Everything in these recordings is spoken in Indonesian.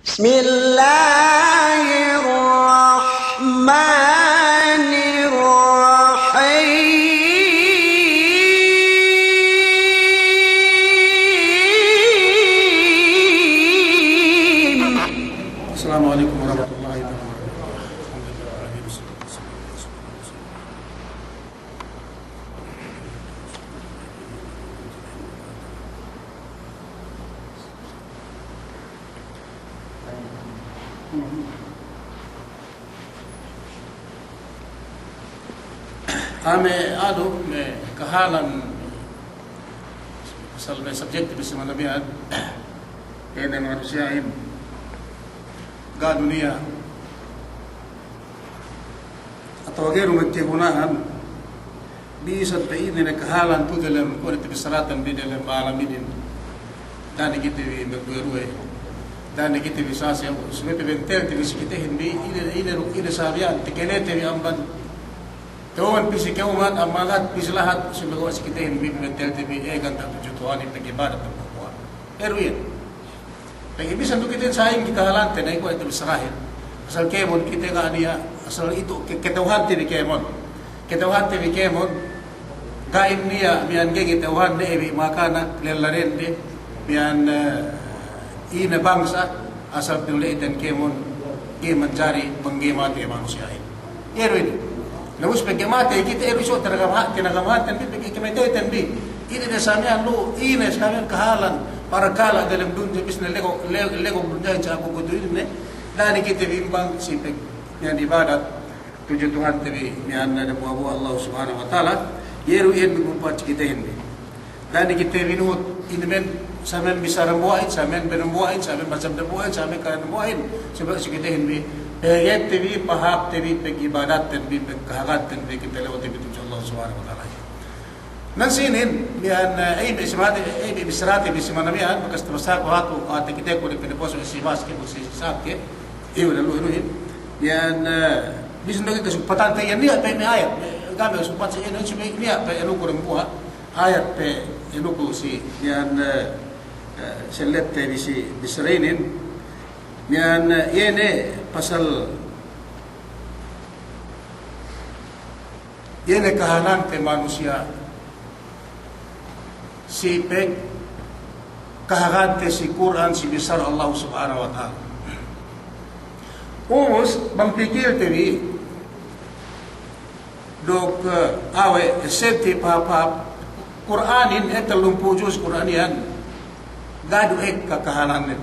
Bismillahirrahmanirrahim. Assalamualaikum warahmatullahi wabarakatuh. Ame adu me kahalan pasal me subjektif sa manabihan ene manusia im ga dunia atau gairu magtigunahan bisa tainin na kahalan tu dalam kulit bisaratan di dalam alamin dan kita magburuhe dan kita bisa siya sumete bentel ti kita hindi ina sabihan tikenete bi amban Tuhan pisi kaumat amalat pisi lahat sumagawa si kita hindi bentel ti bi egan ta tujuan ipagibadat ng pagkuha eruin pag-ibisan to kita sayang kita halante na iko ito bisarahin asal kemon kita ka niya asal ito ketauhan ti kemon gain niya biyan ketauhan de bi makana lelarin de biyan ina bangsa asal pinulitan kemon mencari menggemati manusia ini eruin laus paggemati kita eruso tinagamahan bi pagkimitetan bi ini na samihan lo ina samihan kahalan para kala dalam dunia bisna lego dunia sa ako kudo ini dani kita bimbang sipek yang ibadat tujuh Tuhan tabi yang ada buah Allah Subhanahu wa taala yeru yen bumpat kita hindi dani kita binut ini men samen bisa rambuain samen benambuain samen macam rambuain samen kan rambuain sebab kita hindi yet tabi pahap tabi pag ibadat tabi pagkahagat tabi kita lewat tabi tujuh Allah Subhanahu wa taala Nansinin bihan ay bisrati bisimanabihan bakas terusako hatu ate kita ko pinaposo simas ke busi sakit iyo laluhin bihan bisan lagi kesempatan tayan niya pe may ayat kami kesempatan sa ino niya pe eno ko rembuha ayat pe eno ko si bihan selette bisi bisrainin bihan yene pasal yene kahanan pe manusia sipeg kahagante si Quran si besar Allah Subhanahu wa taala. Umus bangpikir tevi dok awe seti papa Quranin etalum pujus Quranian gadu ek kakahanan.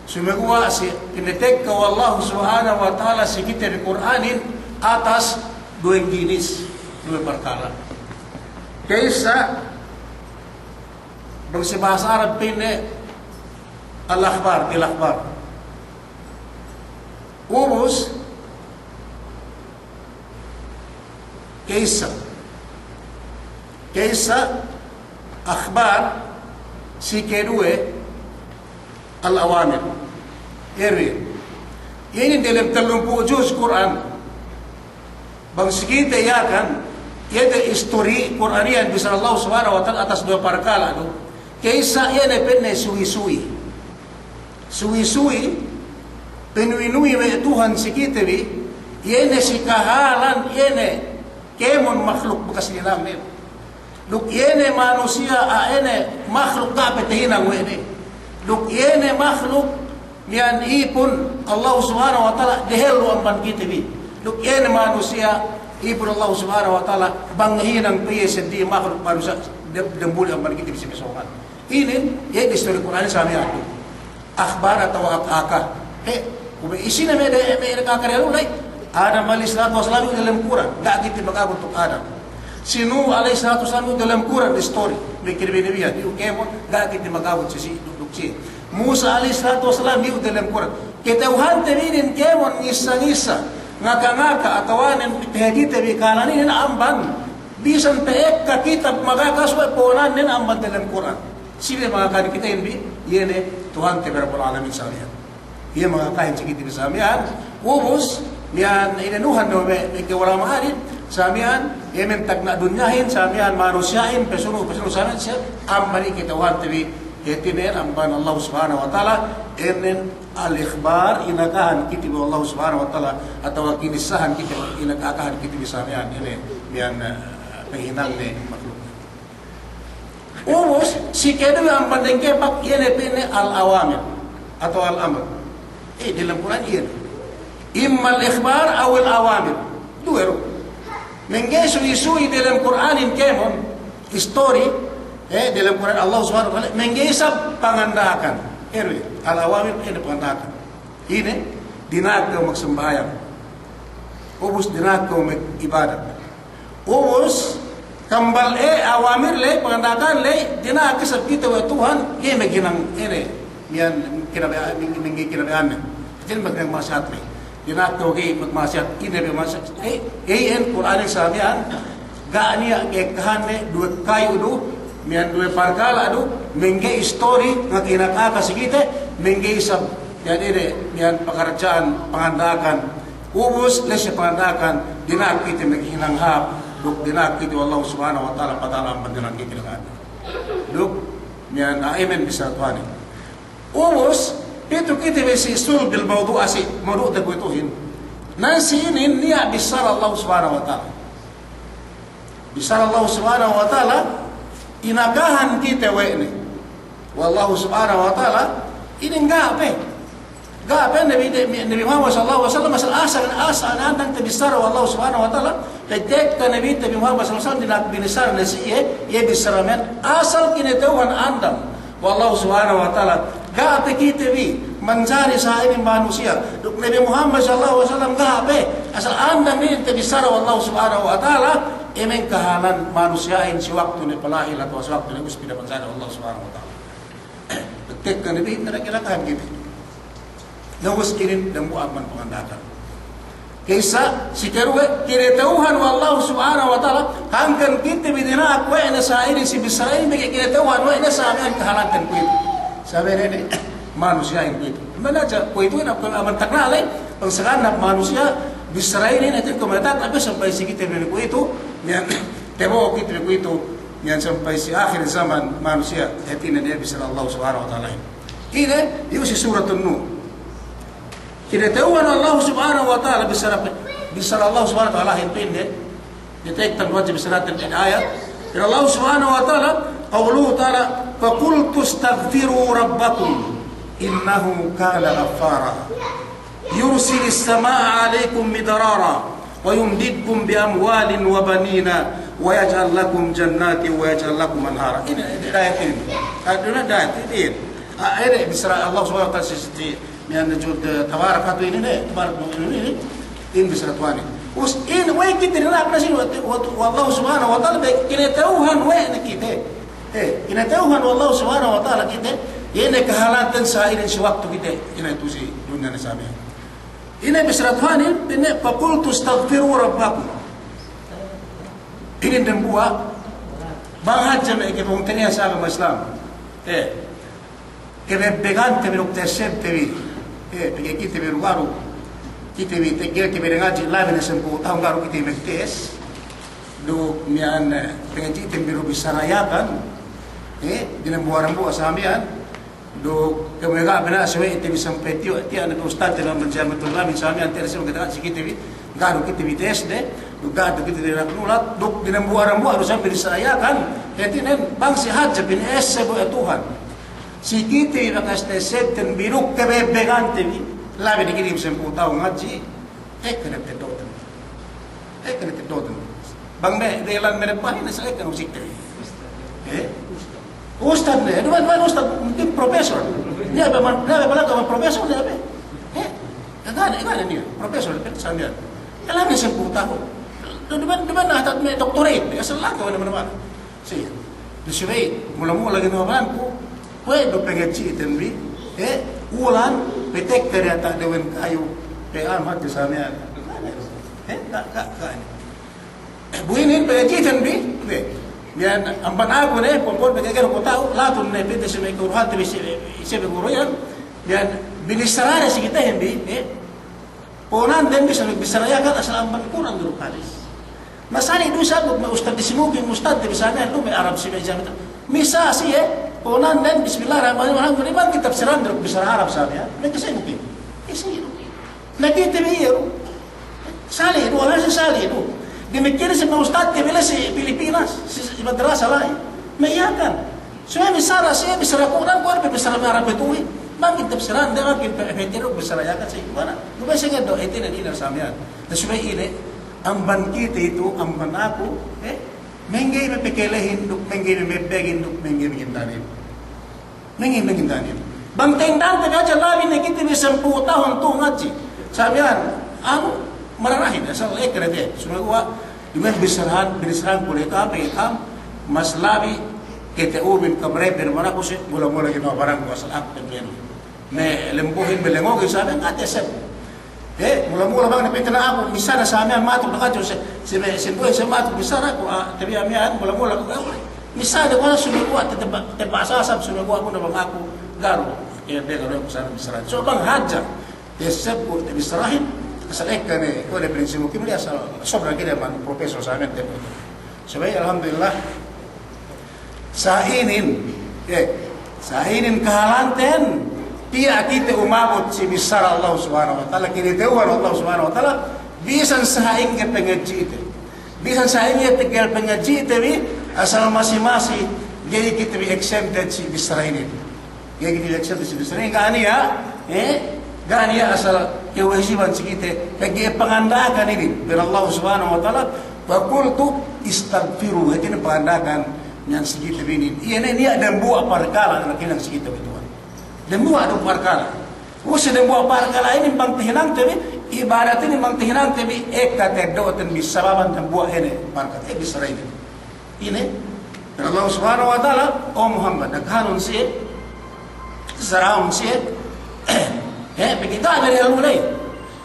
Sumegwa si kinetek ka Allah Subhanahu wa taala si kitab Quranin atas dua jenis dua perkara. Kaysa bang si bahasa Arab pine al-akhbar ubus kaysa akhbar si kedue al-awamir eri ini dalam 30 juz Quran bang sikita yakan yada histori Quranian bisa Allah Subhanahu wa taala atas dua perkara itu kaysa yana penne suwi-suwi penuinui me Tuhan sikita bi yana si kahalan yana kemon makhluk bekas nilamin luk yana manusia yana makhluk dapat hinang wene luk yana makhluk mian ipun Allah Subhanahu wa taala dehelu ampan kita bi luk yana manusia ipun Allah Subhanahu wa taala banghinang piye sedih makhluk manusia dembul ampan kita bisa kesokan ini ya histori Quran sami aku akhbar atau akaka ube isi na may nakakarelo lay Adam alayhi salatu wasalam dalam Quran enggak kita magabot untuk Adam sinu alayhi salatu wasalam dalam Quran story may kirbinabihan yung kemon enggak kita magabot si duksi Musa alayhi salatu wasalam yung dalam Quran kitauhan tabinin kemon ngisa ngaka atawanin pihagita bi kananin amban bisan peek ka kitab magakaswa ponan nin amban dalam Quran sila mga kain kita hindi yene Tuhan Rabbul Alamin samihan iya mga kain sa kita samihan ubus miyan inanuhan no may kawala mahalin samihan yemen tagna dunyahin samihan manusyahin pesuno samihan siya amali kita Tuhan tabi Etinen amban Allah Subhanahu wa taala enen al-ikhbar inakahan kiti bi Allah Subhanahu wa taala atau kinisahan kiti inakahan kiti bisamian ini yang penghinang ne makhluk. Umus si kedu ang pandengke pak yene pene al-awamir atau al-amr. Dalam Quran ini imma al-ikhbar atau al-awamir. Dua ro. Menggesu isu dalam Quran in kemon story dalam Quran Allah Subhanahu wa taala menggesap pangandakan. Al-awamir ini pangandakan. Ini dinagaw magsembahyang. Ubus dinagaw mag-ibadat. Ubus kambal awamir le pangandakan le dinakasab kita wa Tuhan ye maginang ini yan kinabayaan ningi kinabayaan. Jadi magnang masyat le. Dinagaw kay magmasyat ini magmasyat. En Quran samian gaania kekhane dua kayu do mian dua parkala do mengge story nga kinakaka sigite mengge isab jadi mian pekerjaan pangandakan ubus lesya pangandakan dinakite maghinang hap duk dinakite Allah Subhanahu wa taala padalam pandangan kinakan duk mian aimen bisa tuani ubus itu kita besi sul bil mawdu asi mawdu da butuhin nasi ini niya bisar Allah Subhanahu wa taala bisar Allah Subhanahu wa taala inagahan kita ini wallahu subhanahu wa ta'ala ini gape Nabi Muhammad sallallahu alaihi wasallam asal andang tabisar wallahu subhanahu wa ta'ala tek Nabi Muhammad sallallahu alaihi wasallam binisar nasiye ye bisaramen asal kinatuan andam wallahu subhanahu wa ta'ala gape kita bi mencari sahabat manusia Nabi Muhammad sallallahu alaihi wasallam gape asal andam ni tabisar wallahu subhanahu wa ta'ala emang kehalan manusia si waktu ni pelahil atau waktu ni uspida mencari Allah Subhanahu wa taala. Ketika Nabi kira-kira gitu. Lawas kirin dan buaman pengandakan. Kaisa si karuwe kiretauhan Allah Subhanahu wa taala hangkan kita bidina aku ena sairi si bisrain bagi kiretauhan wa ena saamian kehalan kan kuit. Sabi ini manusia yang kuit. Mana aja kuit itu nak aman taknalay pangsakan manusia bisrain ini natin komentar tapi sampai si kita bidina kuit itu yang temo kita begitu yang sampai si akhir zaman manusia etina dia bisa Allah Subhanahu wa taala. Ini si surat An-Nur. Kita tahu Allah Subhanahu wa taala bisa Allah Subhanahu wa taala ini ditektan wajib suratin ayat. Allah Subhanahu wa taala qauluhu taala faqultu astaghfiru rabbakum innahu kana ghaffara yursilis samaa'a 'alaikum midrara ويمددكم بأموال وبنين ويجعل لكم جنات ويجعل لكم أنهارا. Ini ayat ini. Aduna ayat ini. Ini bisa Allah Subhanahu wa taala sisi yang jud tabarakatu ini tabarak ini bisa tuani. Us in way kita nak nasi Allah Subhanahu wa taala kinatauhan way kita. Kinatauhan Allah Subhanahu wa taala kita ini kehalatan sairin si waktu kita ini tu si dunia nasabi. Ini bisratwani ini faqultu astaghfiru rabbakum. Ini dan buat bahajam ke pungtenia sa agama Islam. Kebebegan te biruk tesem te bi. Pergi kita berugaru. Kita bi tegel ke berengaji lain sempu tahun garu kita mektes. Do mian pengaji te biru bisarayakan. Dengan buarambu asamian do kemega bena sewe itu bisa petio dia anak ustaz dalam menjamatul ulama misalnya antara semua kita sikit bi garu kita bi tes de do garu kita di nulat do dengan buaran bu harus sampai diserayakan ketinen bang si hajj bin sebu Tuhan sikit bakas teset dan biruk kebebegan te bi labe dikirim sempu tahu ngaji kena tedoten bang me delan merepahin saya kan usik te Ustaz ni, Ustaz mungkin profesor. Dia memang profesor dia apa? Kan ni profesor sambil. Kalau ni 10 tahun. Di mana tak doktorat? Asal lah kau mana-mana. Sih. Di sini mula-mula lagi nawaran ko. Pwede do pengaji tenbi. Ulan petek dari tak dewan kayu. Amat di sana. Tak. Buinin pengaji tenbi. Yan amban ako ne pon bagay ko tao laton ne pwede sa may kuruhan tabi siya guru yan yan binisaraya si kita hindi ponan din bisa nagbisaraya ka asal amban kurang dulu kalis masani do sa mag ustad di simugin ustad di sana may Arab si may jamit misa siya Ponan dan bismillahirrahmanirrahim. Beriman kita tafsiran dari besar Arab sahaja. Mereka saya mungkin. Isi itu. Nakita biru. Salih itu, orang salih itu. Demikian si ustaz bila si Pilipinas, si madrasah lain. Mengiyakan. Saya besar Quran, kau besar Arab itu. Makin tafsiran, dia makin petiruk besar ayakan saya gimana? Lupa saya doa itu dan ini samian. Dan supaya ini, amban kita itu, amban aku, menggay mepekelehin duk, menggay mepegin duk, menggay mengintanin. Menggay mengintanin. Bang tendang tapi aja labi na kita bisa 10 tahun tuh ngaji. Samian, mararahin, asal ekra dia. Semua gua, dengan besarahan kulit apa ikam, mas labi, kita ubin kamre mana aku sih mula-mula kita barang gua asal aku pengen. Me lembuhin belengogin sabi nga tesep. Mula-mula bang napita na ako, misa na sa amin, matok na kadyo, simbuhin sa matok, misa na ako, tabi amihan, mula-mula ako, misa na ko na sumiguat, tepasasab, sumiguat mo na bang ako, garo, kaya beka rin ko sana misarahin. So bang hadja, tesep ko, misarahin, kasalek ka ni, ko na prinsimo, kimuli sa sobrang kina man, profesor sa amin, tepo. So bay, alhamdulillah, sa inin kahalanten, Pia kita umabot si besar Allah Subhanahu wa taala, kiniteuan Allah Subhanahu wa taala, bisan sahaing ke pengaji ite. Bisan sahaing ke pengaji ite bi asal masih-masih jadi kita bi exempted si besar ini. Jadi kita exempted si besar ini gani ya, gani ya asal kewajiban si kita bagi pengandakan ini dari Allah Subhanahu wa taala, wa qultu istaghfiru, ini pengandakan yang si kita ini. Ini ada buah perkara nak kinang si kita itu. Demua ada perkara. Usa demua perkara ini bang tihinang tebi ibarat ini bang tihinang tebi ekate doten bisababan demua ini perkara bisa ini. Ini Allah Subhanahu wa taala Muhammad naghanon si saraun si begitu dari mulai.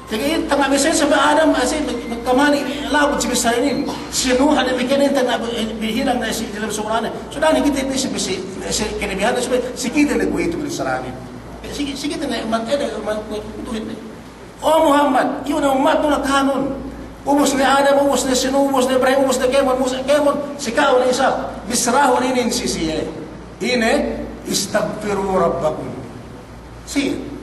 Jadi tengah bisa sampai Adam masih kemana laut si besar ini. Nuh ada bikin tengah berhilang dari si dalam surahnya. Sudah ni kita bisa kena biar supaya sikit nak buat itu besar ini. Sikit nak umat ada umat itu ini. Muhammad, iu na umat tu nak kanun. Ubus ni Adam, ubus ni Nuh, ubus ni Ibrahim, ubus ni Kemon, sikau ni Isa. Bisrahu ini sisi ini istaghfiru rabbakum. Si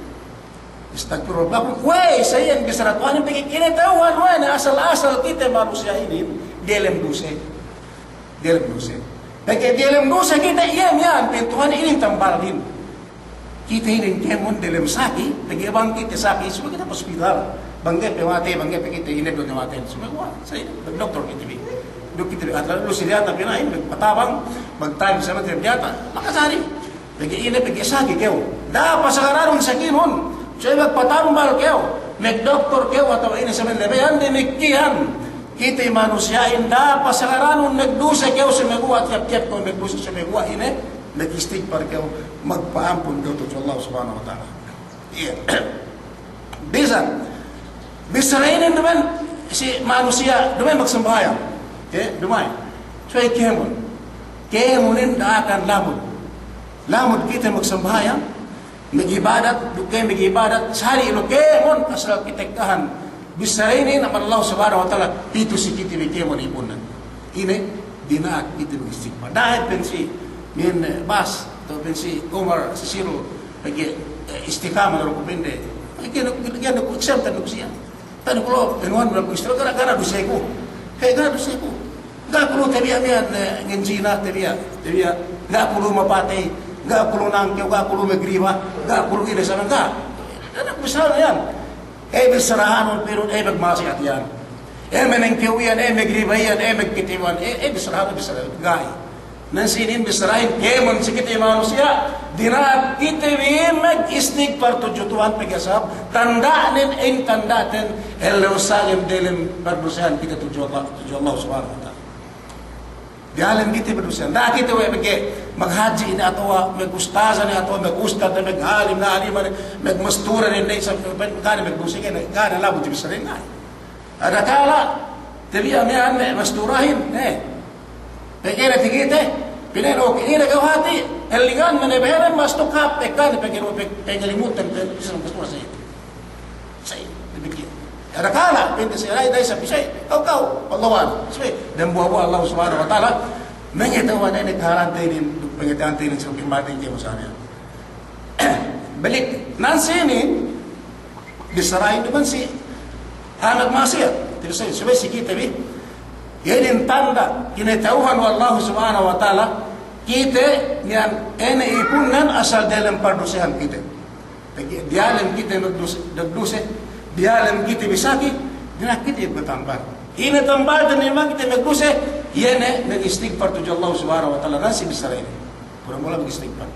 Astagfirullah. Weh, saya yang besar Tuhan yang pikir ini tahuan, asal-asal kita manusia ini dalam dosa. Dalam dosa. Bagi dalam dosa kita iya mian, Tuhan ini tambalin. Kita ini kemon dalam sakit, bagi bang kita sakit, semua kita hospital. Bangga pemati, bangga kita ini doa mati. Semua saya doktor kita bi. Dok kita atau lu sidia tapi lain patabang, bagtime sama terbiata. Maka sari. Bagi ini bagi sakit kau. Dah pasangan sakit mon. Saya magpatambal kayo, mag-doktor kayo atau ini sa manlabayan, demikian kita manusia inda pasangaranon nagdusa kayo sa magwa at yap-yap ko nagdusa sa magwa ini, nag-istighfar kayo, magpaampun kayo to Allah Subhanahu wa taala. Iya. Bisa ini naman si manusia, dumay magsambahayan. Dumay. So ay kemonin da akan lamod. Lamod kita magsambahayan, mag-ibadat, dukay mag-ibadat, sari ilo kemon, asal kitektahan. Bisa ini naman Allah Subhanahu wa taala, itu si kita kemon ipunan. Ini, dinaak kita mag-istighfar. Dahil pensi, Bas, atau pensi Umar, Sisiro, bagi istiqamah na rukupinde. Kaya nag-accept na siya. Tanong ko, pinuhan mo lang ko istighfar, gara dusay ko. Kaya gara dusay ko. Gakulo tabiya miyan, ngenjina tabiya, gakulo mapatay, gakulo nangkyaw, gakulo magriba, gakulo ina sa nangka. Anak besar na yan. Besarahan pero magmasihat yan. Manangkyaw yan, magriba yan, magkitiwan, besarahan, gay. Nansinin besarahin, kemon sikit manusia, dinat kita mag-istighfar tujutuan pagasab, tandaanin, tandatin, elawsalim dilim berdosahan kita tuju Allah Subhanahu wa ta'ala. Dialim kita berdosahan. Dah kita maghaji na atau mag-ustaza na atau mag-ustad na mag-alim na aliman, mag-mastura rin na isang kani mag-busingin, kani labot ibisarin na. Ada kala, tabiya miyan, masturahin, Pekera tigite, pinero kinira kau hati, elingan meneberen mas tukap tekan pengelimutan bisa pastor saya. Saya demikian. Ada kala pintu saya dai sa pisai, kau Allahan. Sebab dan buah Allah Subhanahu wa taala mengetahui ini karantin pengetahuan tingin sa kimating kayo sa niya. Balik, nansi ini, disarahin naman si anak maksiat. Terus saya subay si kita bi. Yan yung tanda, kinatauhan wa Allah subhanahu wa ta'ala, kita niyan ipunan asal dalam pardusihan kita. Dialam kita nagduse, dialam kita bisaki, dinak kita bertambah. Ina tambah dan memang kita nagduse, yan nag-istighfar tujuh Allah subhanahu wa ta'ala, nasi bisarahin. Mula-mula mag-istighfar.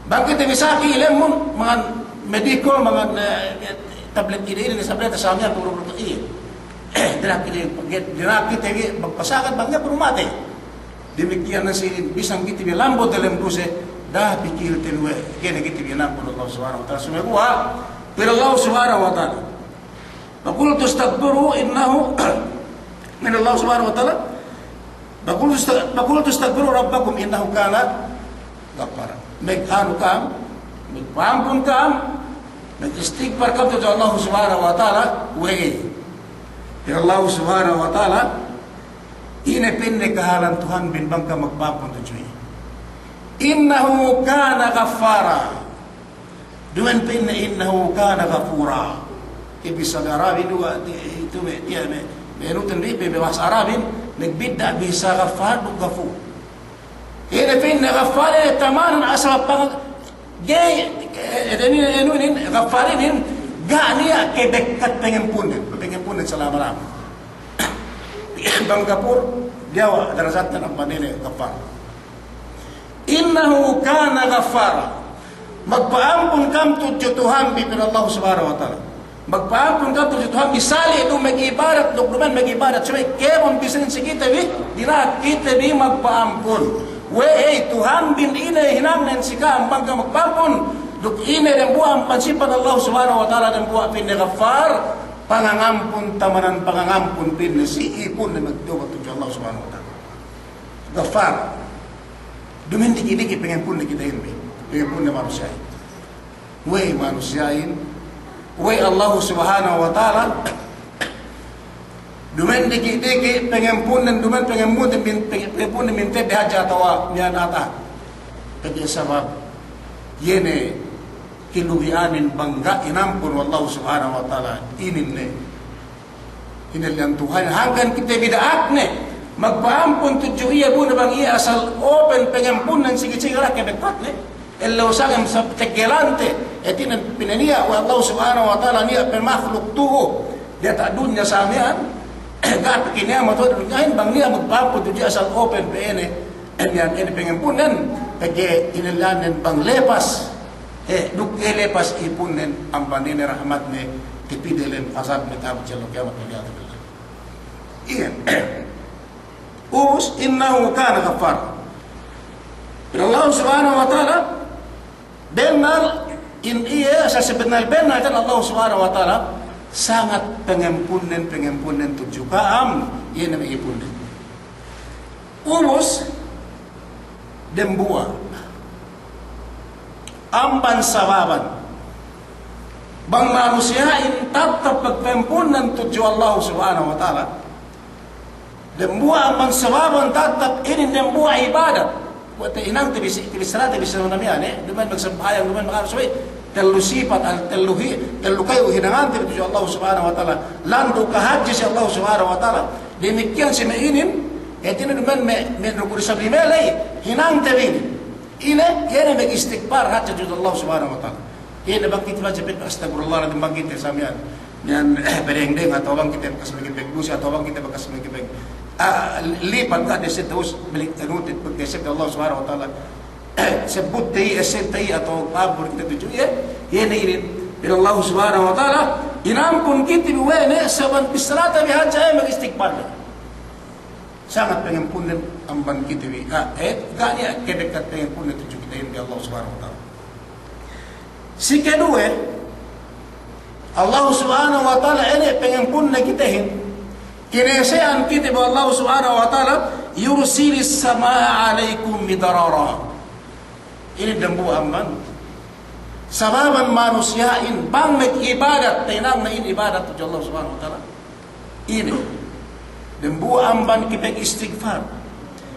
Bakit bisaki ilan mo, mga mediko, mga tablet ini sa tablet sa amin, puro-puro iya. Dinak kita magpasakan bangga puro mati. Demikian na si bisang kita bilambot dalam duse, dah pikir telwe, kena kita bilambot Allah subhanahu wa ta'ala. Sumekuha, pero Allah subhanahu wa ta'ala. Bakultu stagbiru innahu, min Allah subhanahu wa ta'ala, bakultu stagbiru rabbakum innahu kana ghaffara. Mag-ano kam, magpampun kam, mag-istighfar kam to Allah subhanahu wa ta'ala, way. Pero Allah subhanahu wa ta'ala, inepinne kahalan Tuhan bin bangka magpampun to Diyo. Innahu kana ghaffara. Duman pinne innahu kana ghafura. Ibig sa Arabin, ito menutan rin, bahasa Arabin, nagbidda bisa ghaffar, ghafu. Inepinne ghaffar, tamanan asal pang, ghafarin, gania kebekat pengempunan selama lama. Bang Gapur, Jawa, darasatan apa nilai ghaffar. Innahu kana ghaffara. Magpaampun kam tujuh Tuhan bibir Allah subhanahu wa ta'ala. Magpaampun kam tujuh Tuhan misali itu mag-ibarat, dokumen mag-ibarat. Sabay, kemon bisin si kita bi, dinak kita bi magpaampun. Wey, Tuhan bin ina hinamnen si ka, bangka magpaampun. Duk ina dan buang pansipan Allah subhanahu wa ta'ala dan buang pinne ghaffar. Pangangampun tamanan pangangampun pinne si ipun na magdobat tujuh Allah subhanahu wa ta'ala. Ghaffar. Dumin dikit-dikit pengen pun kita ini. Pengen pun manusia. Wey manusiain. Wey Allah subhanahu wa ta'ala. Dumin dikit-dikit pengen pun dan dumin pengen pun minta dihaja atau niyan ata. Kaya sabab yene kiluhianin bangga inampun Allah subhanahu wa ta'ala ininne. Inilang Tuhan hanggang kita bidaak ne. Magpaampun tujuh iya po na bang iya asal open pengampunan sige-sige ra kebekat ne. Elaw sagam sa tegelante etin pinaniya wa Allah subhanahu wa ta'ala niya per makhluk tuho. Dia tak dunya sa amian. Gat kiniya matod ngayon bang niya magpaampun tujuh asal open pene. Yan ini pengampunan kage inilanen bang lepas. Duk lepas ipunen ang panini rahmat ne tipidelen asab ne tabut jalo kiamat biya. Iyan. Ubus innahu kana ghaffar. Pero Allah subhanahu wa ta'ala benar in iya sa sebenar benar kan Allah subhanahu wa ta'ala sangat pengampunan tujuh kaam iya na maipunan. Ubus dembua amban sababan bang manusiain tatap pagpempunan tujuh Allah subhanahu wa ta'ala. Dembuah ang sababan tatap ini dembuah ibadat. Buat inang tibisara tibisara namin ane. Duman magsabayang duman makarasaway. Telu sifat telu kayo hinangan tujuh Allah subhanahu wa ta'ala. Lando kahadji si Allah subhanahu wa ta'ala. Demikian si mainin. Ito na duman may rukuri sa primelay. Hinang tabin. Ina yan mag-istighfar hadji tujuh Allah subhanahu wa ta'ala. Yan bakit ba sapit astagfirullah na bakit sa amin. Yan berengdeng atau bang kita bekas magipeg busi atau bang kita bekas magipeg lipat ka desit terus balik tanutit pagdesip Allah subhanahu wa ta'ala sebut tayi esep tayi atau pabor kita tujuh ya ini pero Allah subhanahu wa ta'ala inampun kita biwene saban bisrata bihaja mag-istighfar sangat pengen punen amban kita bi gani kedekat pengen punen tujuh kita ini Allah subhanahu wa ta'ala si kedua Allah subhanahu wa ta'ala ini pengen punen kita ini kinesean kita bahwa Allah subhanahu wa ta'ala yursilis samaa alaikum midarara. Ini dembu amban. Sababan manusiain bang mag-ibadat tinang na ibadat tujuh Allah subhanahu wa ta'ala. Ini dembu amban kita istighfar.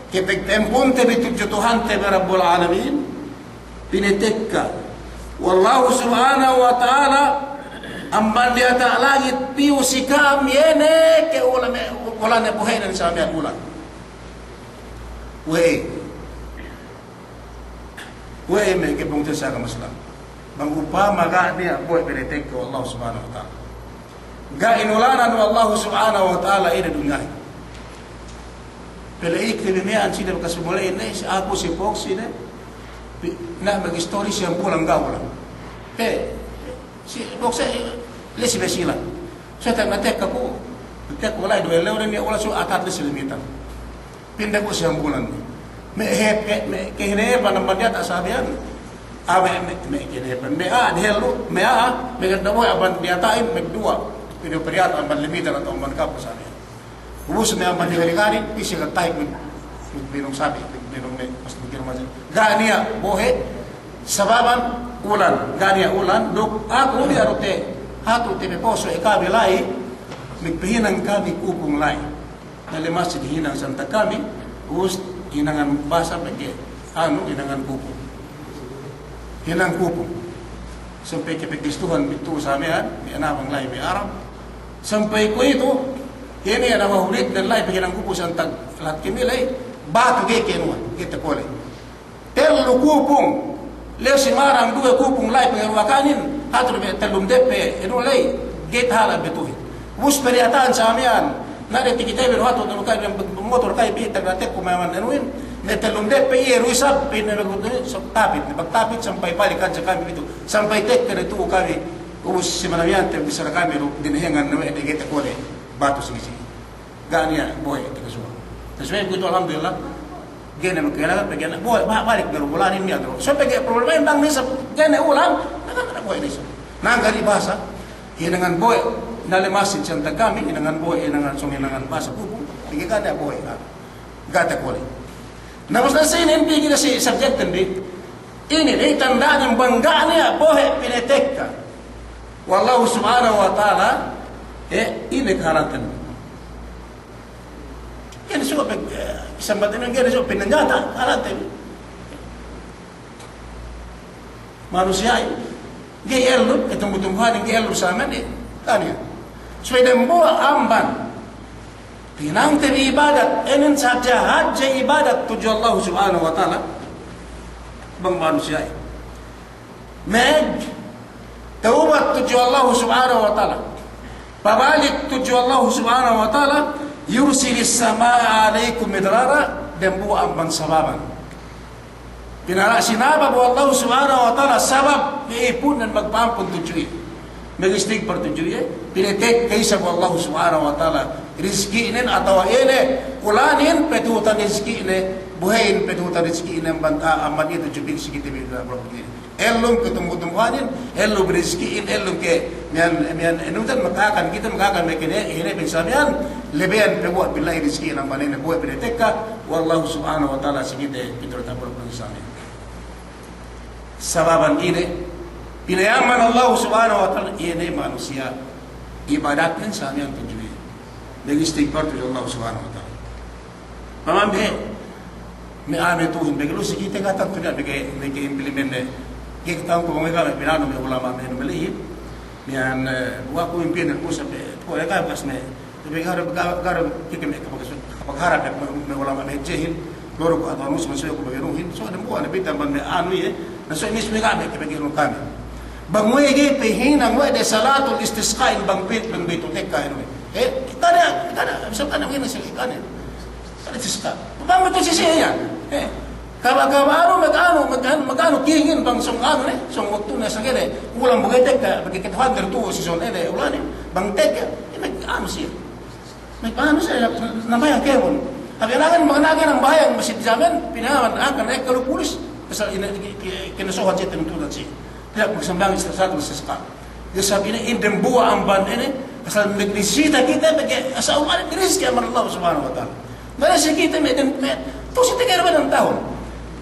kipagtempunte bitudjutuhante berabbul alamin, pinitekka. Wallahu subhanahu wa ta'ala amban di atas langit piu sikam yene ke ulane buhay ng samian ulan. Weh may kipungti sa kamaslam. Bang upama ga niya buhay pinitekka Allah subhanahu wa ta'ala. Ga inulanan wa Allah subhanahu wa ta'ala ina dunyay. Pela iklimiyaan sila kasumulay na ako si Fox sila na mag-story siya pulang gawala. Si Fox lesi besila. So tayo natek ako wala do elew ni wala so atat lesi limitan. Pindah ko siya pulang. Me kehinepan naman yata sabihan. Awe me kehinepan. Me dihelo me gadamoy aban diatain megdua. Pino periata aban limitan atau aban kapo sabihan. Ubus na ang mandigaligari, isi ka tayo binong sabi, binong mas bigyan naman. Ganiya, bohe, sababan, ulan. Ganiya, ulan. Duk, ako di arote, hato tiniposo, ikabi lai, nagpihinang kami kupong lai. Nalimas si hinang santa kami, ubus, hinangan basa, hinangan kupong. Hinang kupong. Sampai kipagdistuhan, bito sa amin, may anabang lai, may arab. Sampai ko ito, ini ada mahulit dan lain pikiran kupus antag lat kimilay batu ge kenua kita kole telu kupung le simarang dua kupung lain pengen wakanin hatur be telum depe eno lay get hala betuhi bus periataan samian nade tikite be hatu no kai motor kai bi tagatek kumaman enuin ne telum depe ye ruisap pin ne begutu sok tapit ne bagtapit sampai balikan sa kami itu sampai tek kene tu kami ubus simanawian te bisara kami dinhengan ne de get kole batu sisi gania boy kita semua sesuai begitu alhamdulillah gene makela pegana boy balik dari bulan ini atau sampai ke problema yang bang nisa gene ulang nak boy nisa nanggali bahasa dengan boy nale masjid canta kami dengan boy dengan songinangan bahasa kubu tiga kada boy gata kole namus nasi ini pergi si subjek tadi ini tanda yang bangganya boy pinetekka wallahu subhanahu wa ta'ala ini karatan. Yan suka sambatin ng gani so pinanyata karatan. Manusia gay elok itong tumbuhan ng elok sa amin tanya. So idembo amban pinang teri ibadat enen saja haja ibadat tuju Allah subhanahu wa ta'ala bang manusia. Meg taubat tuju Allah subhanahu wa ta'ala. Pabalik tuju Allah subhanahu wa ta'ala yursilis samaa alaikum midrara dan buang bang sababan. Pinara sinabab Allah subhanahu wa ta'ala sabab iipun dan magpampun tujuin. Mag-istighfar tujuin. Pinitek kaysa Allah subhanahu wa ta'ala rizki inin atau ini ulanin petutan rizki ini buhayin petutan rizki ini amban itu jubin sikiti bila elum ketemu-temuanin elum rizkiin elum ke mian enutan makakan kita makakan mekene ini pensamian lebihan pebuat billahi rizkiin amban ini buat peneteka wallahu subhanahu wa ta'ala sikite pitur tabur pensamian sababan ini pinayaman Allah subhanahu wa ta'ala ini manusia ibadatnya samian tujuan lagi istighfar tujuan Allah subhanahu wa ta'ala pamambe me ame tuhun beglu sikite kata tujuan bege implemente kita ko mga pinano may ulama may numalihip yan wa ko impin ko sa ko ka bas me tabi garab kikim kapag harap may ulama may jehil loro ko ato mus masoy ko bagiruhin so adam ko na bitan ban may ano na so mismo kami kipagirun kami bangwe gi pehina mo de salatul istisqa in bangpit bang bitutek ka kada sa kanang ina sa kanin kada istisqa bang to siya Kabaru magano kingin bang song ano song waktu na sa gere ulang bugetek ka pagkikitahan dertu si son ulan bang tek nag-ano siya nag-ano siya namayang kebon habilangan maganagan ang bayang masid zaman pinaman akan kalau pulis pasal kinasuhan siya tinutunan siya kaya magsambang sa satu seska dia sabi na indem buwa ang ban ini pasal nagnisita kita bagi asa umalit rizki amar Allah subhanahu wa ta'ala dahil siya kita may to siya tigara ba ng taon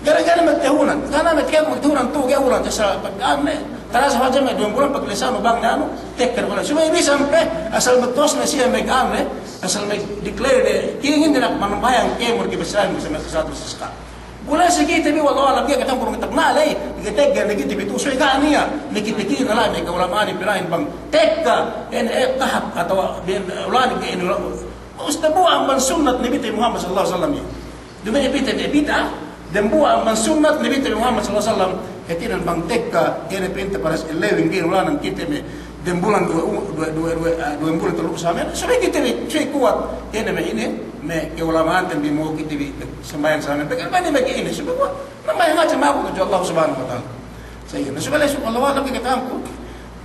gara-gara magtahunan. Kana magtahunan to gawulan sa pag-ane. Tara sa hadya may 2 bulan paglisan ubang na ano, tekker wala. So may sampai asal betos na siya may ame, asal may declare de kingin din ak manumbayang kemor kibasan sa satu siska. Gula sa kita bi wala alam kita purong tagnalay, tekker na kita bituso ka niya, nikitiki na lang may kaulamani pirahin bang tekka en kahap atau bin ulani ke inu. Ustabu ang sunnat ni Nabi Muhammad sallallahu alaihi wasallam. Dumi bita dan buah man sunnat Nabi Muhammad sallallahu alaihi wasallam ketiran bang tekka ene pinta paras 11 din ulan kita me dan bulan 2 bulan terus sama so kita me cuy kuat ene me ini me keulamaan dan bimo kita bi sembahyang sama pekan bani me ini sebab nama yang aja mau ke Allah Subhanahu wa taala saya na subale Allah wala kita tamko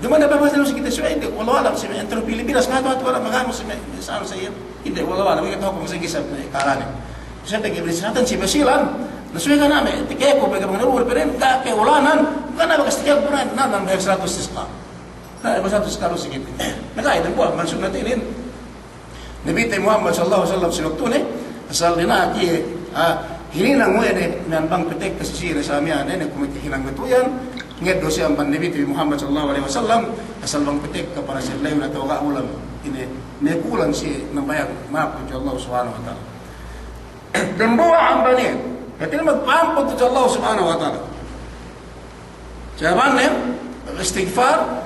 Dumana ba bahasa kita suai de wala wala sima entro Pilipinas na to wala magano sima sa saya hindi wala wala kita ko sige sa karane siyempre gibrisan si basilan nasuy ka namin tikay ko pag mga nalur pero ka kay ulanan kana ba kastigay ko na nan may 100 siska na 100 siska ro sige nagay den buwan mansug natin in Nabi Muhammad sallallahu alaihi wasallam sinuktune asal dina ki hininang mo ene nan bang petek kasi sira sa amin ene kumit hinang gatuyan ngeddo si amban Nabi Muhammad sallallahu alaihi wasallam asal bang petek ka para sa layo na tawaga ulam ini nekulan si nambayang maaf ko Allah subhanahu wa taala dan buwa ang banin Kaya magpaampot sa Allah subhanahu wa ta'ala. Jawabannya, istighfar,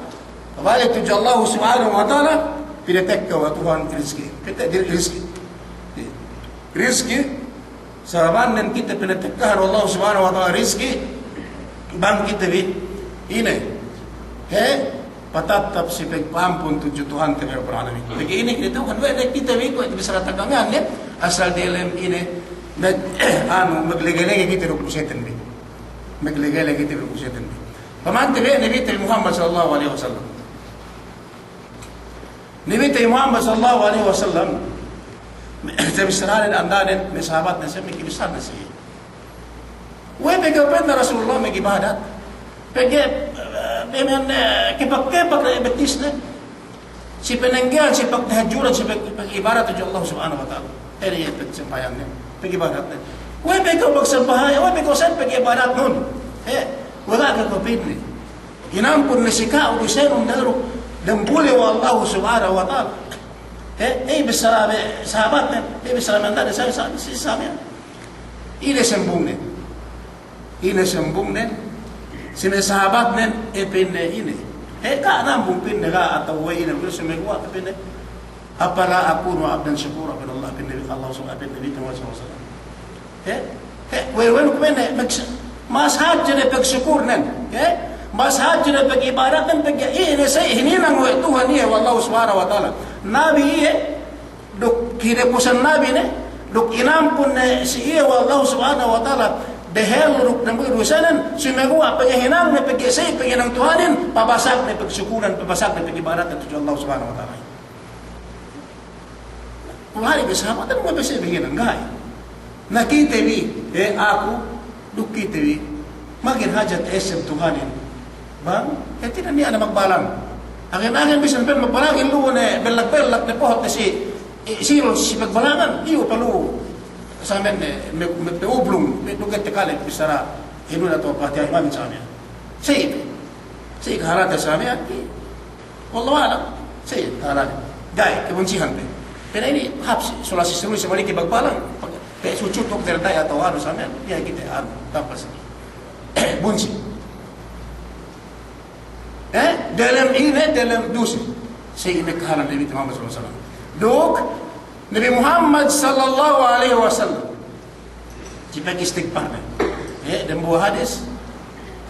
balik to Allah subhanahu wa ta'ala, pinatekka wa Tuhan rizki. Rizki, jawabannya kita pinatekkahan Allah subhanahu wa ta'ala rizki, bang kita ini, patatap si pagpaampon to Tuhan Tabi Rabbul Alamin. Lagi ini kita kan, kita kung ito bisa ratagangan, asal dalam ini, maglegay-legay kita rin kusetan bi. Maglegay-legay kita rin kusetan bi. Pamante bi, Nabi Muhammad sallallahu alaihi wasallam. Nabi Muhammad sallallahu alaihi wasallam, sa misranin andanin, may sahabat na siya, may kibisar na siya. Uwe, pagkapan na Rasulullah, may ibadat. Kipak-kipak na ibatis na. Si penanggihan, si pagtahajuran, si pag-ibarat sa Allah subhanahu wa ta'ala. Kaya niya pagsampayan niya. Pag-ibarat na. Huwag ikaw magsampahay, huwag ikaw saan pag-ibarat nun. Wala ka kapit ni. Ginampun na si Kao, Lusenong Daro, dambuli wa Allah subhanahu wa ta'ala. Bisarabi, sahabat na, bisarabi ang dada, sabi yan. Inasambong na. Inasambong na. Sinasahabat na, pinna ini. Kaanambong pinna ka at away na, sumigwa ka pinna. Apala akunu abdan syukura bin Allah bin Nabi Allah subhanahu wa ta'ala. When mas hajj na pagsyukur nan, mas hajj na pag-ibarat nan pag-iin sa hininang wa Tuhan niya wallahu subhanahu wa ta'ala. Nabi duk kinapusan nabi ne duk inampun na si iya wallahu subhanahu wa ta'ala dahil duk nang irusanan sumagawa pag-hinang na pag-isay pag-inang Tuhanin pabasak na pagsyukuran pabasak na pag-ibarat na tujuan Allah subhanahu wa ta'ala. Wala ba sahabat ano ba siya bigyan ng gay? Nakita bi, ako, dukita bi, magin hajat esem Tuhanin. Bang, kaya niya na magbalang. Angin-angin bisan pero magbalangin luwa na belak-belak na pohot na si pagbalangan, iyo palu. Sa amin, may ublong, may dugat tekalit, bisara, inu na ito, pati ay mamin sa amin. Sige, kaharata sa amin, wallah alam, sige, kaharata. Gay, kibunsihan pe. Pero ini haps sulasi seru sa balik bagpalang. Kaya sucutok dari daya atau ano sa amin, ya kita ano tapos bunsi. Dalam dusi. Saya naghalang Nabi Muhammad sallallahu alaihi wasallam. Duk Nabi Muhammad sallallahu alaihi wasallam. Jika istighfar. Dan buah hadis.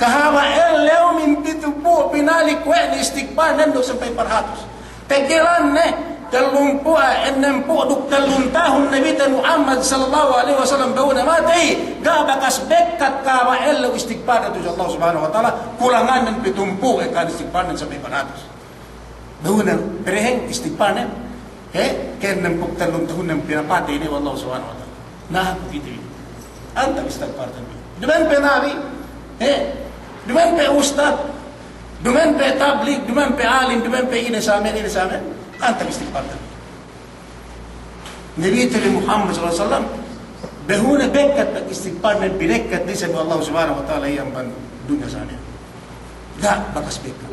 Kahaba el min bitubu binalik wa istighfar nandok sampai 400. Tegelan kalumpu'a ennempu duk kaluntahun Nabi Muhammad sallallahu alaihi wasallam bauna mati gabakas bekat kawa elu istighfar itu Allah subhanahu wa ta'ala kulangan dan pitumpu kan istighfar dan sampai 400 bauna pereheng istighfar ken nempuk kaluntahun yang pinapati ini Allah subhanahu wa ta'ala nah begitu anta istighfar tabi duman pe nabi duman pe ustad duman pe tabligh duman pe alim duman pe ini samen أنت الاستغفار نبي محمد صلى الله عليه وسلم بهون بكت الاستغفار من بنكت نسب الله سبحانه وتعالى ينبن دنيا ثانية Gak bakas bekat.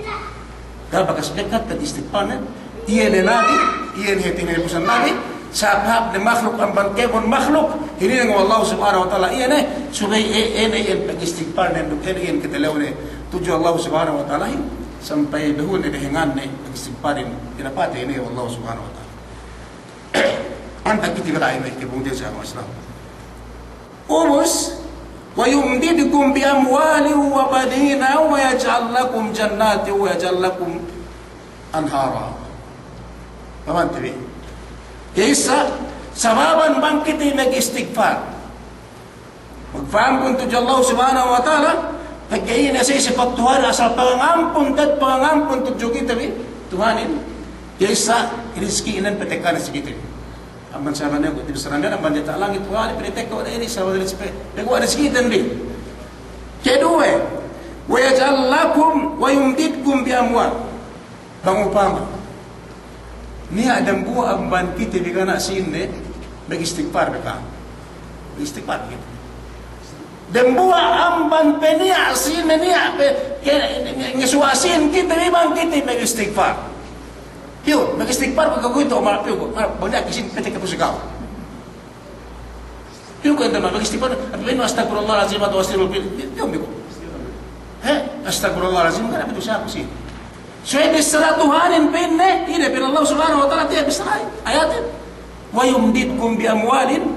Gak bakas bekat dan istighfarnya. Iyan nabi, iyan hetin pesan nabi. Sabab ni makhluk ang bangkebon makhluk. Ini ng Allah subhanahu wa ta'ala. Iyan subay iyan pag-istighfar na iyan kitalaw ni tujuh Allah subhanahu wa ta'ala. Sampai dahul ni dahingan ni pag-istighfarin. Tinapati ini Allah subhanahu wa ta'ala. Antag kiti balay may kibong din sa Islam. Ubus, وَيُمْدِدْكُمْ بِأَمْوَالٍ وَبَنِينَ وَيَجْعَلْ لَكُمْ جَنَّاتٍ وَيَجْعَلْ لَكُمْ أَنْهَارًا. Pamantili. Kaysa, sababan bangkit ay mag-istighfar. Magfaham kung Allah subhanahu wa ta'ala, pagkain na sa isipat Tuhan, asal pangampun tujuh kita, Tuhanin, kaysa, iniskiinan patekan sa kita. Aman sa manay ko tibsarangan ang bandita langit wala pinitek ko ini sa wala respe ko ada sekitan di kedua wa yaj'al lakum wa yumdidkum bi amwal pangupama ni adam buah amban kita di kana sine mag-istighfar ka istighfar gitu dan buah amban penia sine niya ngisuasin kita bang kita mag-istighfar. Yun, mag-istighfar pag gagawin ito, marapyo ko, bagay, kising petek ako sigaw. Yun ko yung mag-istighfar, at pino, astagfirullahalazim at wastirul-pil, yun ko. Astagfirullahalazim, ganap ito siya ako siya. So, ibisara Tuhanin pinne, hindi, pero Allah subhanahu wa ta'ala, tiya, ibisara, ayatin. Wayumdidkum bi amwalin,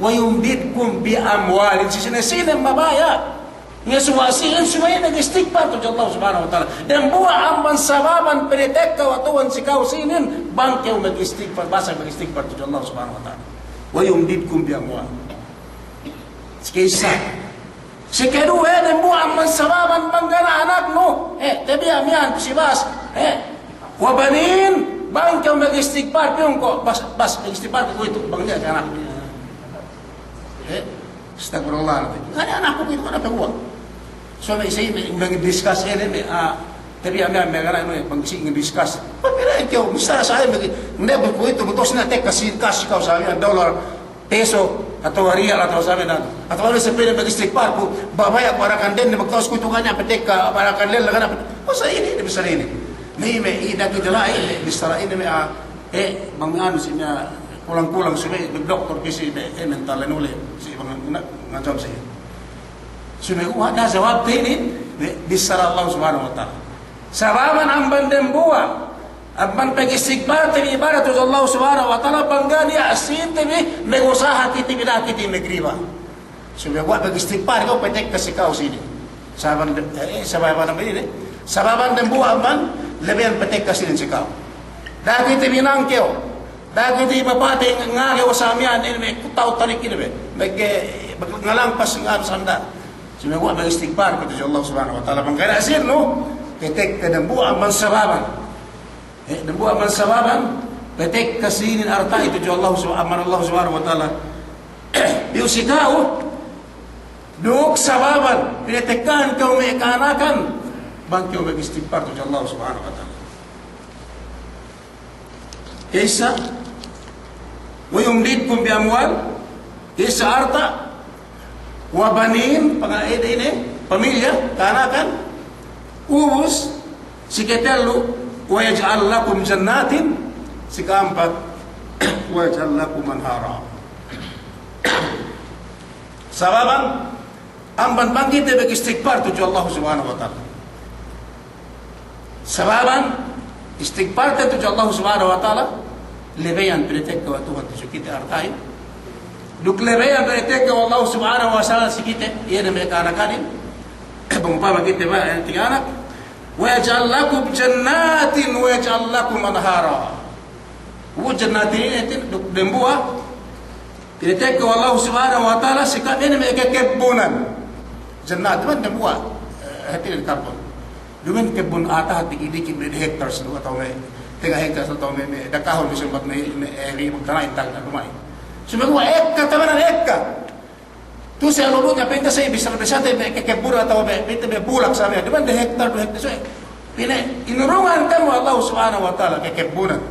wayumdidkum bi amwalin, sisinasinang mabaya. Nga suwasiin sumaya nag-istighfar to Allah subhanahu wa ta'ala. Dan buwa amban sababan pinitek kawatuan si kausinin bangkew mag-istighfar basa mag-istighfar to Allah subhanahu wa ta'ala. Wa yumdidkum bi amwal. Kaysa si kedua dan buwa amban sababan panggana anak no. Tabi amian si bas. Wa banin bangkew mag-istighfar piung ko bas mag-istighfar ko ito bangnya ka anak. Astagfirullah. Ngani anak ko ito kana pagwa. So may say mag-discuss ini tapi kami megara no pag-isig ng-discuss. Pero ikaw mista sa ay never ko ito butos na tek kasi cash ka sa amin dollar peso atau real atau sa amin atau ano sa pwede mag-istighfar ko babaya para kan din magtaos ko tunganya petek ka para kan len laga o sa ini bisa ini. May ida kita lain bisa ini may mangano siya kulang-kulang siya doktor kasi mental nule si mga ngajam siya. Sumeguha na jawab tinin bisara Allah subhanahu wa ta'ala. Sababan amban dembuwa amban pag-istighfar tini ibadat Allah subhanahu wa ta'ala panggani asin tini negosaha kiti binakiti negriba. Sumeguha pag-istighfar ko petek kasi kau sini. Sababan naman ini. Sababan dembuwa amban lebihan petek kasi din si kau. Dagi ti binangkeo. Dagi ti mapati ngagaw sa amyan ini may kutaw tarik ini ngalampas ng sanda. Sumaguha mag-istighfar ko to Allah subhanahu wa ta'ala. Pangkanasin, no? Petek ka ng buwa man sababan. Ng buwa man sababan, petek ka sinin arta ito to Allah subhanahu wa ta'ala. Yung sikaw, duok sababan, pinetekkan ka may kaanakan, bangkiw mag-istighfar to Allah subhanahu wa ta'ala. Kaysa, wayumdidkum bi amwal, kaysa arta, wabanin pangaid ini pamilya kanakan ubus si ketelu wa yaj'al lakum jannatin si keempat wa yaj'al lakum anhara. Sababan amban bangkit bagi istighfar tuju Allah subhanahu wa ta'ala. Sababan istighfar tuju Allah subhanahu wa ta'ala lebayan pritek wa Tuhan tuju kita artain. Duklebeyan berarti kalau Allah subhanahu wa ta'ala sikite ia mereka anak-anak bangpa kita ba tiga anak wa yaj'al lakum jannatin wa yaj'al lakum anhara wa jannatin itu dembua berarti kalau Allah subhanahu wa ta'ala sikap ini mereka kebunan jannat itu dembua hati karbon dumen kebun ata hati dikit hektar atau 3 hektar atau dakahon bisa buat magtanay tag na lumay. Sumaguha, ekka, tabanan ekka. Tu sa lulot niya, pinta sa ibisar-bisate, may kekebura atau pinta may bulak sa amin. Di ba, 2 hektar, 2 hektar. So, inurungan ka mo Allah subhanahu wa ta'ala, kekebunan.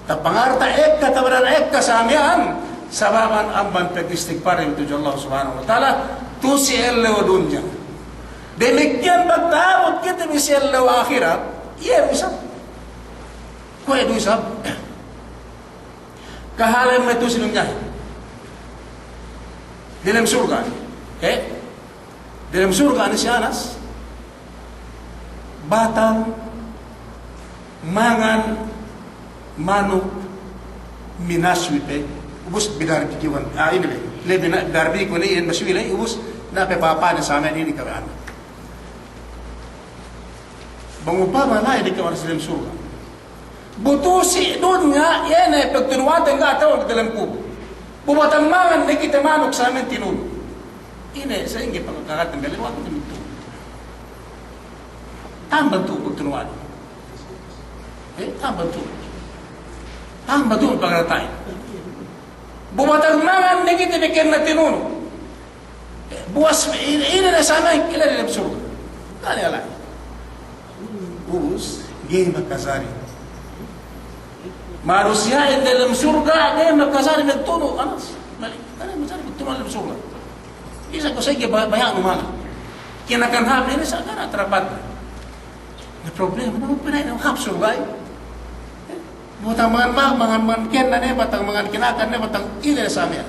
Tapangarta ekka, tabanan ekka sa amin. Sababan amban pag-istighfar yung tujo Allah subhanahu wa ta'ala. Tu si elle o dunya. Demikian pagtaabot kita misal law akhirat, iya usap. Kue do usap. Kahalan mo ito sinunggay. Dalam surga. Dalam surga ni si Anas, batang mangan manok minaswite ubus bidarbi kiwan ini le bidarbi ko ni en maswile ubus na pe papa na sa amin ini kawan bangupa mana ini kawan sa dalam surga butusi doon nga yan ay pagtunuwatan nga tawag dalam kubo bubatang mangan na kita manok sa amin tinun ini sa ingi pagkakakat ng galiwa ko ito tambang to pagtunuwatan tambang to pagkakatay bubatang mangan na kita bikin na tinun buwas ini na sa amin kila dalam surga kani alay ubus gay magkasari manusia yang dalam surga dia magkasari nagtuno Anas mali kani magkasari nagtuno dalam surga isa ko sige bayang umana kinakanhap ini sa kana trapat na problema na pinay na hap surga butang mangan ken na ne batang mangan kinakan ne batang ini sa amin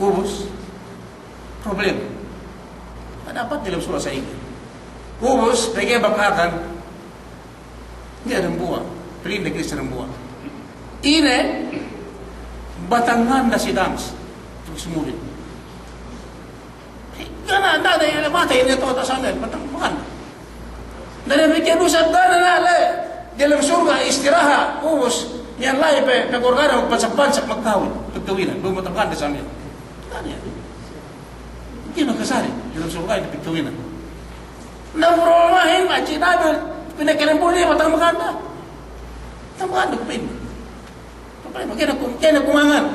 ubus problem dapat dalam surga sa ini ubus lagi bakakan dia rembuang pilih negeri serembuang ini batangan na si Dams sumulit kana ada yang mata ini to atas sana batangan dan bikin usap dana le dalam surga istirahat ubus yang lain pe gorgana magpansak pagkawinan bumatangkan di sana tanya hindi magkasari dalam surga ini pagkawinan nawromahin machi nabil pinakilimpuli matang maganda tambahan ko pin kaya kumangan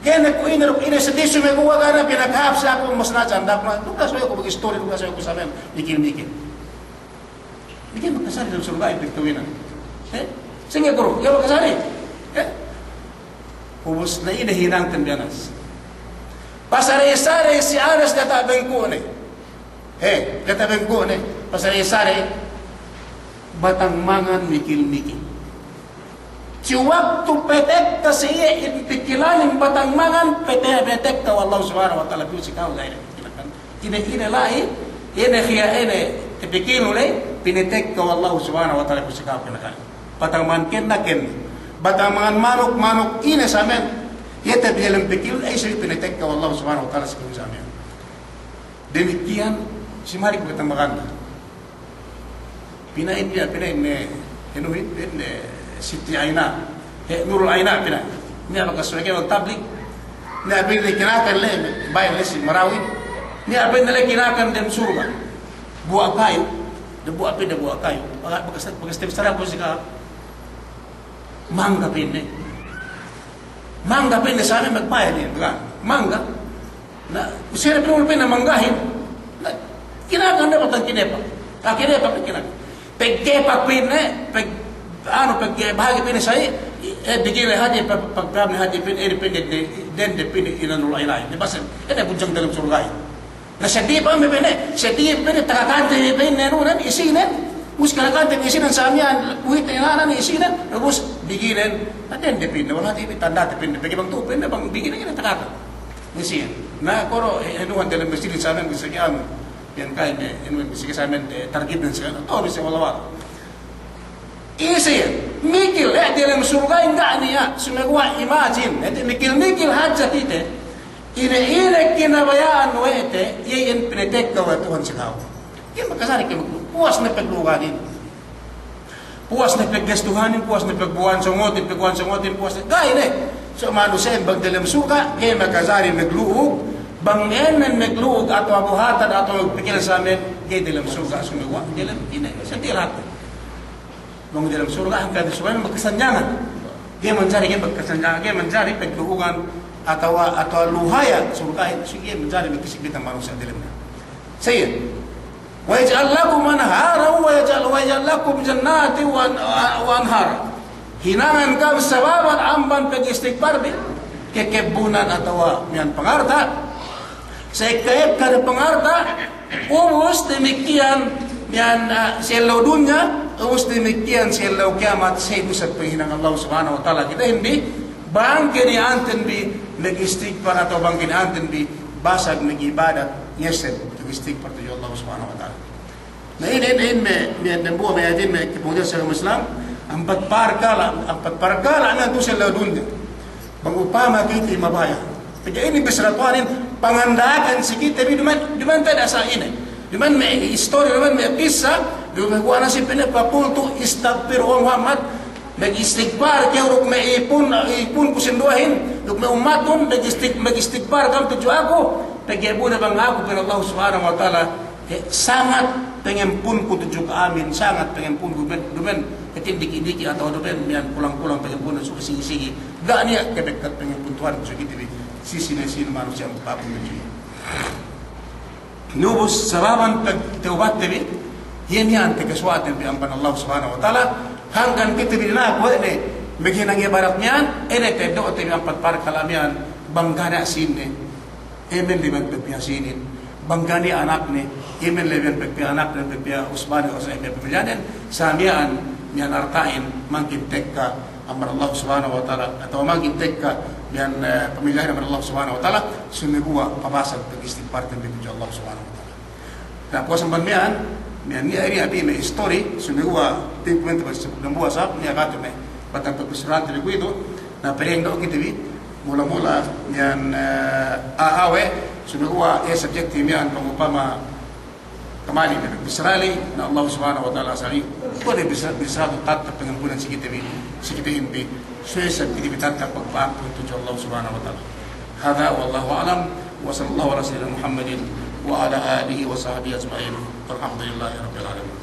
kaya nakuinarap ina sa diso may kuwa ka na pinaghahap sa ako mas natsandak na nung kasoy ko mag-story nung kasoy ko sa amin mikil-mikil hindi magkasari dalam surga yung pagkawinan sige guru kaya magkasari ubus na inahinang tambianas pasari-sari si Anas katabang ko katabang ko pasari-sari batang mangan mikil-mikil si waktu petek ta siya itikilaning batang mangan petek ta wallahu subhanahu wa ta'ala si kau gaya ini lahi ini khiya ini tipikil ulay pinetek ta wallahu subhanahu wa ta'ala si kau kinakan batang mangan ken batang mangan manok ini sa amin yata bilang pikil ay siya pinetek ta wallahu subhanahu wa ta'ala si kau sa amin demikian si mari ko batang maganda pinain inuhit Siti Aina Nurul Aina pina ni apa kasuake wag tablik ni abin le kinakan le bayan le si Marawi ni abin le kinakan dem surga buah kayu de buah kayu bagas tem sarap ko sika mangga pinne sa amin magbayad yan mangga na usira pinul pinna manggahin kinakan na patang kinepa kinakan pagkepa pinne pag bahagi pin saya bigyan hadi pagkam hadi pin independent den depende inanul ilahi di basa ini bujang dalam surga na setiap ang bibene setiap pin takakante pin nenunan isinan mus kalakante isinan sa amyan kuhit inanan isinan ubus bigyan den depende wala ti tanda depende bagi bang tupin na bang bigyan na takakan isinan na koro enuan dalam masjid sa amin bisa kiam yan kay enuan bisa sa amin target din sa to bisa wala isi mikil dalam surga enggak niya sumegwa imagine mikil haja kita ina kinabayaan mo iyan pinetek ka wa Tuhan sa kao yan magkasari kayo puwas na pagluganin puwas na paggastuhanin puwas na pagbuwan sa ngotin puwas na gaya so manusin bang dalam surga kaya magkasari nagluog bang enan nagluog ato abuhatan ato magpikil sa amin kaya dalam surga sumegwa dalam ina sa tirat Nung dalam surga ang kadisuan magkasanyangan. Dia mencari magkasanyangan, dia mencari pagluhugan atau luhaya surga itu dia mencari magkasibitan manusia dalamnya. Saya wa yaj'al lakum anhara wa yaj'al lakum jannati wa anhara. Hinangan kam sababan amban pag-istighfar kekebunan atau mian pangarta Sa ika-ika na pangarta, umos demikian yan silaw dunya, umos demikian silaw kiamat sa ito sa panghinang Allah subhanahu wa ta'ala. Kita hindi, bangkin ni anten bi, nag-istigpar atau bangkin anten bi, basag nag-ibadat, yesed, nag-istigpar to Allah subhanahu wa ta'ala. Na in may buwa may adin, may kipunan sa Islam, ang patparkala na ito silaw dunya. Bang upama kita mabaya. Kaya ini beseratuanin pangandakan si kita, duman tada sa ini. Duman may istorya, duman may kisah, duman kuha na si pinapapulto, istagpir o Muhammad, nag-istigbar, kaya ruk may ipon ko sinduahin, ruk may umatong, mag-istigbar kam tudyo ako, pag-iabo na bang ako, pero Allah subhanahu wa ta'ala, sangat pengen pun ko tudyo ka amin, sangat pengen pun ko, duman, katindiki-diki atau duman, yan pulang-pulang pengen pun, so kasing-sigi, gak niya, kebekkat pengen puntuan, so kita sisi na sino manusia ang papang medyo. Nubos sababan pagtawbat tabi, yan tagaswatin piampan Allah subhanahu wa ta'ala, hanggang kita binakwa ini, maghinang ibarat niyan, tedo tabi ang patparkalamian, banggana sinin, emen liban pagpiya sinin, banggani anak ni, emen liban pagpiya anak ni, pagpiya usbani o sa pamilyanin, sa amiyaan, niyan artain, mangkintek ka, amar Allah subhanahu wa ta'ala, atau mangkintek ka, yan pamilyahin naman Allah subhanahu wa ta'ala, sumiguwa, pabasag, pag-istighfar, tambibidyo Allah subhanahu wa ta'ala. Tapos ang banmiyan, niya abi may story, sumiguwa, tingkwento ba sa pagdambuwa sa niya kato may batang pagpasuran tiliguito, na perengdo kitibi, mula-mula, yan aawe, sumiguwa, subjective yan, pangupama, kamali na nagbisrali, na Allah subhanahu wa ta'ala sa iyo. Kung ay bisrado tatap pengampunan si kitihin bi, سيسا كتبتات pagpaan tuntuj Allah subhanahu wa ta'ala. هذا والله أعلم وصلى الله على سيدنا محمد وعلى آله وصحبه أجمعين والحمد لله رب العالمين.